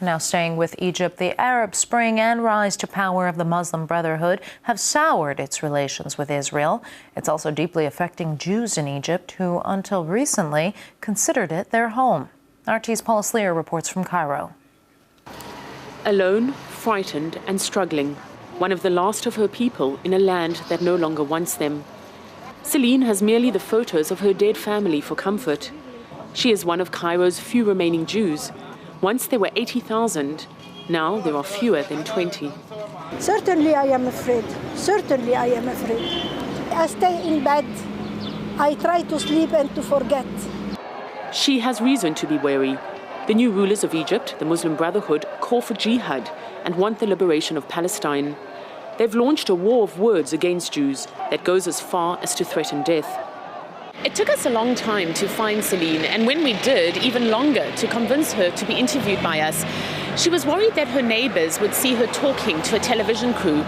Now staying with Egypt, the Arab Spring and rise to power of the Muslim Brotherhood have soured its relations with Israel. It's also deeply affecting Jews in Egypt who, until recently, considered it their home. RT's Paula Sleer reports from Cairo. Alone, frightened and struggling, one of the last of her people in a land that no longer wants them. Celine has merely the photos of her dead family for comfort. She is one of Cairo's few remaining Jews. Once there were 80,000, now there are fewer than 20. Certainly I am afraid. Certainly I am afraid. I stay in bed. I try to sleep and to forget. She has reason to be wary. The new rulers of Egypt, the Muslim Brotherhood, call for jihad and want the liberation of Palestine. They've launched a war of words against Jews that goes as far as to threaten death. It took us a long time to find Celine, and when we did, even longer to convince her to be interviewed by us. She was worried that her neighbours would see her talking to a television crew.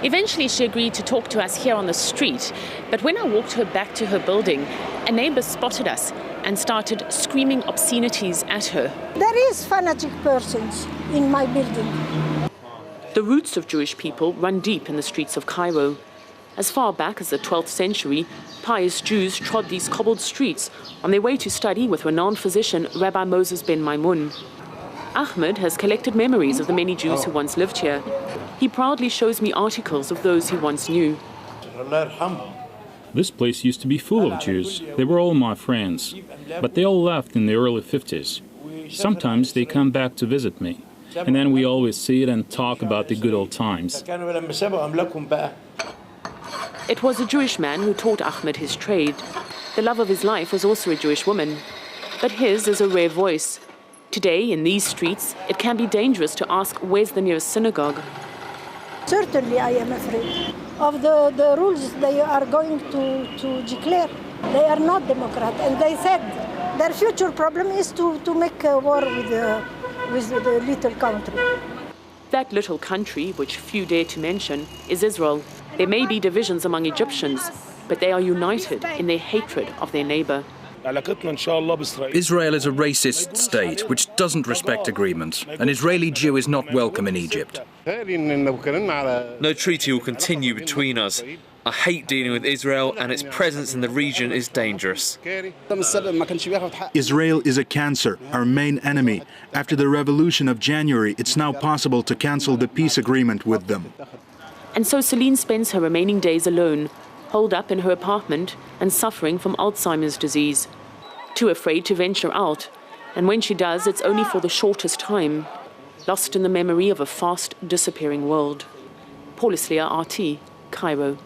Eventually, she agreed to talk to us here on the street. But when I walked her back to her building, a neighbour spotted us and started screaming obscenities at her. There is fanatic persons in my building. The roots of Jewish people run deep in the streets of Cairo. As far back as the 12th century, pious Jews trod these cobbled streets on their way to study with renowned physician Rabbi Moses ben Maimun. Ahmed has collected memories of the many Jews who once lived here. He proudly shows me articles of those he once knew. This place used to be full of Jews. They were all my friends, but they all left in the early 50s. Sometimes they come back to visit me, and then we always sit and talk about the good old times. It was a Jewish man who taught Ahmed his trade. The love of his life was also a Jewish woman. But his is a rare voice. Today, in these streets, it can be dangerous to ask where's the nearest synagogue. Certainly I am afraid of the rules they are going to declare. They are not democrat, and they said their future problem is to make a war with the little country. That little country, which few dare to mention, is Israel. There may be divisions among Egyptians, but they are united in their hatred of their neighbour. Israel is a racist state which doesn't respect agreements. An Israeli Jew is not welcome in Egypt. No treaty will continue between us. I hate dealing with Israel, and its presence in the region is dangerous. Israel is a cancer, our main enemy. After the revolution of January, it's now possible to cancel the peace agreement with them. And so Celine spends her remaining days alone, holed up in her apartment and suffering from Alzheimer's disease. Too afraid to venture out, and when she does, it's only for the shortest time, lost in the memory of a fast disappearing world. Paula Sleer, RT, Cairo.